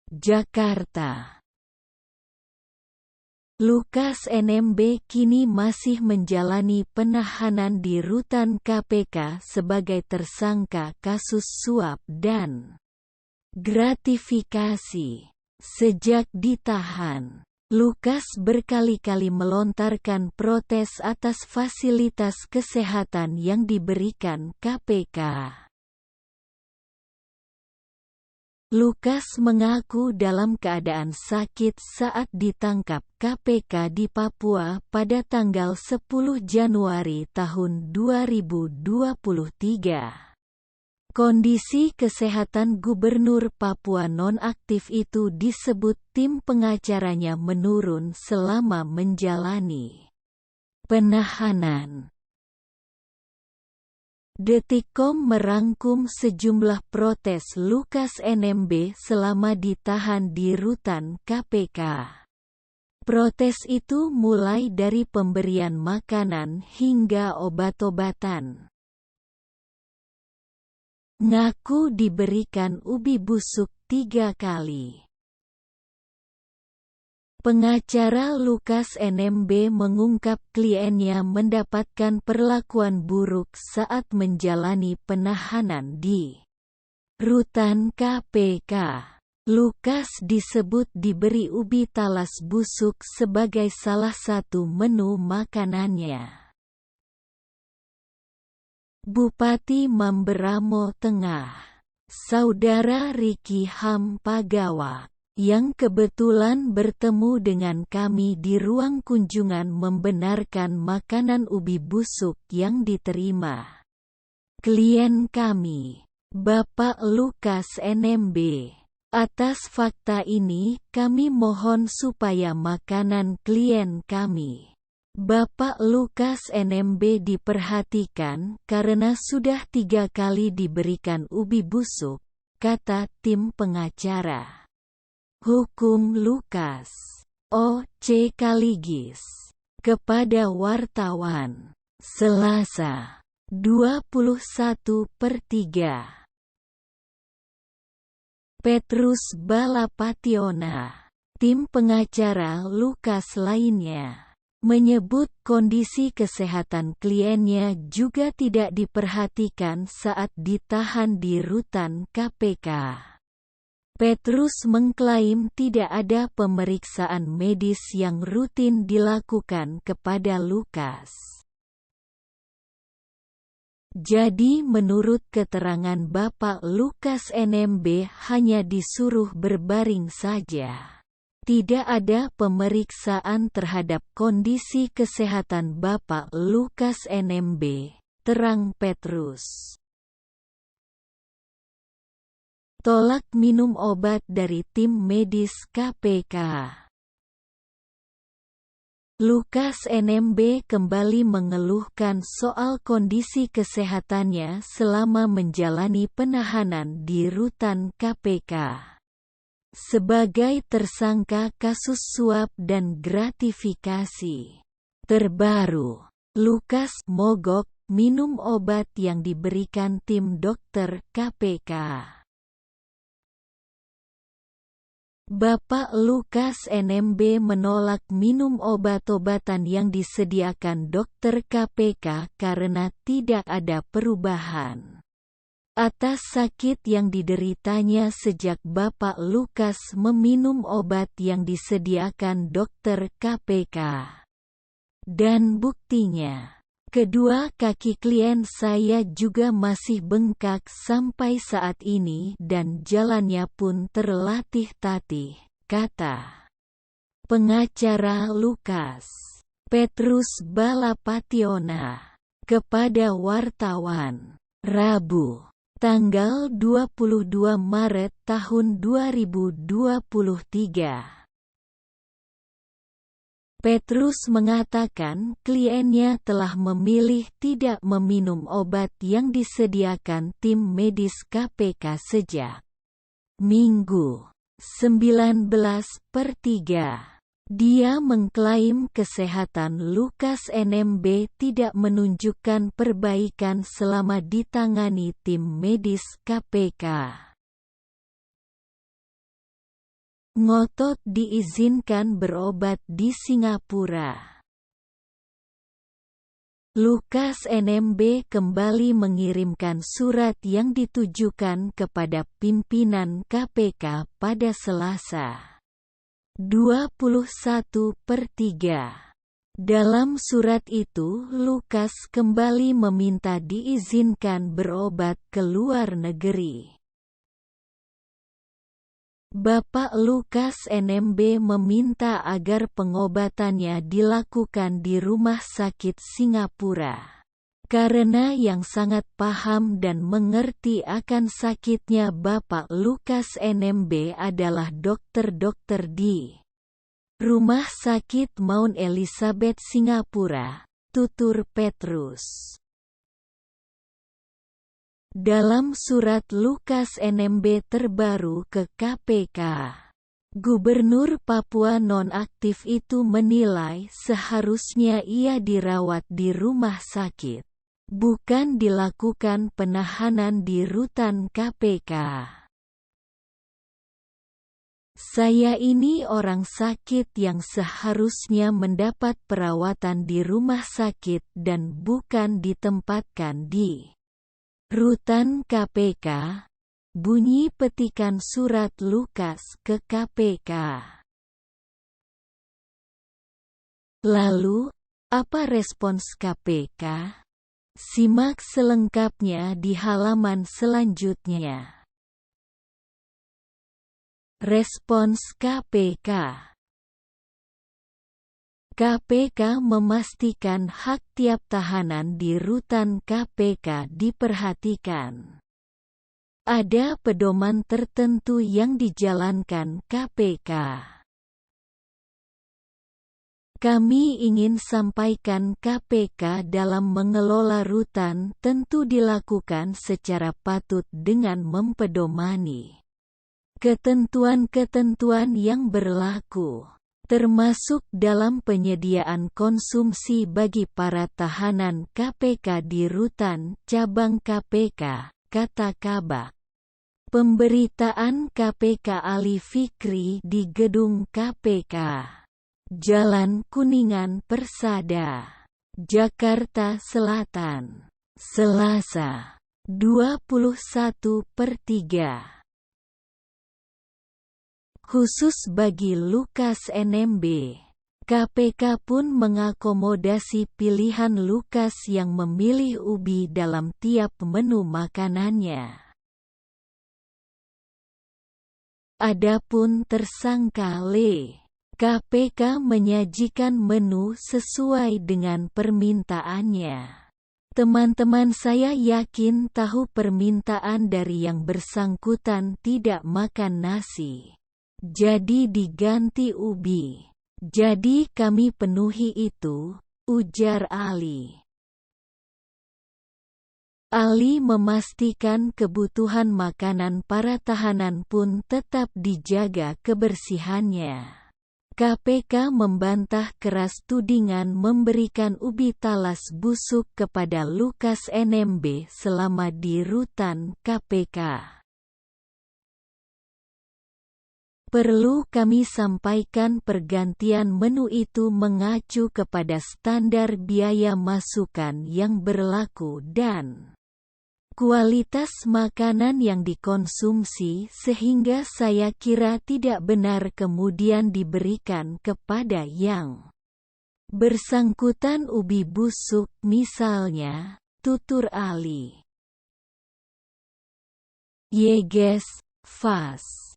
Jakarta. Lukas NMB kini masih menjalani penahanan di rutan KPK sebagai tersangka kasus suap dan gratifikasi. Sejak ditahan, Lukas berkali-kali melontarkan protes atas fasilitas kesehatan yang diberikan KPK. Lukas mengaku dalam keadaan sakit saat ditangkap KPK di Papua pada tanggal 10 Januari tahun 2023. Kondisi kesehatan Gubernur Papua nonaktif itu disebut tim pengacaranya menurun selama menjalani penahanan. Detikcom merangkum sejumlah protes Lukas NMB selama ditahan di rutan KPK. Protes itu mulai dari pemberian makanan hingga obat-obatan. Ngaku diberikan ubi busuk 3 kali. Pengacara Lukas NMB mengungkap kliennya mendapatkan perlakuan buruk saat menjalani penahanan di rutan KPK. Lukas disebut diberi ubi talas busuk sebagai salah satu menu makanannya. Bupati Mamberamo Tengah, Saudara Riki Hampagawa, yang kebetulan bertemu dengan kami di ruang kunjungan membenarkan makanan ubi busuk yang diterima klien kami, Bapak Lukas NMB. Atas fakta ini, kami mohon supaya makanan klien kami, Bapak Lukas NMB diperhatikan karena sudah 3 kali diberikan ubi busuk, kata tim pengacara hukum Lukas O.C. Kaligis kepada wartawan Selasa 21/3. Petrus Balapationa, tim pengacara Lukas lainnya, menyebut kondisi kesehatan kliennya juga tidak diperhatikan saat ditahan di rutan KPK. Petrus mengklaim tidak ada pemeriksaan medis yang rutin dilakukan kepada Lukas. Jadi menurut keterangan Bapak Lukas NMB hanya disuruh berbaring saja. Tidak ada pemeriksaan terhadap kondisi kesehatan Bapak Lukas NMB, terang Petrus. Tolak minum obat dari tim medis KPK. Lukas NMB kembali mengeluhkan soal kondisi kesehatannya selama menjalani penahanan di rutan KPK. Sebagai tersangka kasus suap dan gratifikasi terbaru, Lukas mogok minum obat yang diberikan tim dokter KPK. Bapak Lukas NMB menolak minum obat-obatan yang disediakan dokter KPK karena tidak ada perubahan atas sakit yang dideritanya sejak Bapak Lukas meminum obat yang disediakan dokter KPK. Dan buktinya, kedua kaki klien saya juga masih bengkak sampai saat ini dan jalannya pun terlatih-tatih, kata pengacara Lukas, Petrus Balapationa, kepada wartawan, Rabu, tanggal 22 Maret tahun 2023. Petrus mengatakan kliennya telah memilih tidak meminum obat yang disediakan tim medis KPK sejak Minggu 19/3. Dia mengklaim kesehatan Lukas NMB tidak menunjukkan perbaikan selama ditangani tim medis KPK. Ngotot diizinkan berobat di Singapura. Lukas NMB kembali mengirimkan surat yang ditujukan kepada pimpinan KPK pada Selasa, 21/3. Dalam surat itu, Lukas kembali meminta diizinkan berobat ke luar negeri. Bapak Lukas NMB meminta agar pengobatannya dilakukan di Rumah Sakit Singapura. Karena yang sangat paham dan mengerti akan sakitnya Bapak Lukas NMB adalah dokter-dokter di Rumah Sakit Mount Elizabeth Singapura, tutur Petrus. Dalam surat Lukas NMB terbaru ke KPK, Gubernur Papua nonaktif itu menilai seharusnya ia dirawat di rumah sakit, bukan dilakukan penahanan di rutan KPK. Saya ini orang sakit yang seharusnya mendapat perawatan di rumah sakit dan bukan ditempatkan di rutan KPK, bunyi petikan surat Lukas ke KPK. Lalu, apa respons KPK? Simak selengkapnya di halaman selanjutnya. Respons KPK. KPK memastikan hak tiap tahanan di rutan KPK diperhatikan. Ada pedoman tertentu yang dijalankan KPK. Kami ingin sampaikan KPK dalam mengelola rutan tentu dilakukan secara patut dengan mempedomani ketentuan-ketentuan yang berlaku, termasuk dalam penyediaan konsumsi bagi para tahanan KPK di rutan cabang KPK, kata Kabak. Pemberitaan KPK Ali Fikri di Gedung KPK, Jalan Kuningan Persada, Jakarta Selatan, Selasa, 21/3. Khusus bagi Lukas NMB, KPK pun mengakomodasi pilihan Lukas yang memilih ubi dalam tiap menu makanannya. Adapun tersangka Le, KPK menyajikan menu sesuai dengan permintaannya. Teman-teman saya yakin tahu permintaan dari yang bersangkutan tidak makan nasi. Jadi diganti ubi. Jadi kami penuhi itu, ujar Ali. Ali memastikan kebutuhan makanan para tahanan pun tetap dijaga kebersihannya. KPK membantah keras tudingan memberikan ubi talas busuk kepada Lukas NMB selama di rutan KPK. Perlu kami sampaikan pergantian menu itu mengacu kepada standar biaya masukan yang berlaku dan kualitas makanan yang dikonsumsi sehingga saya kira tidak benar kemudian diberikan kepada yang bersangkutan ubi busuk misalnya, tutur Ali. Yeges, Fas.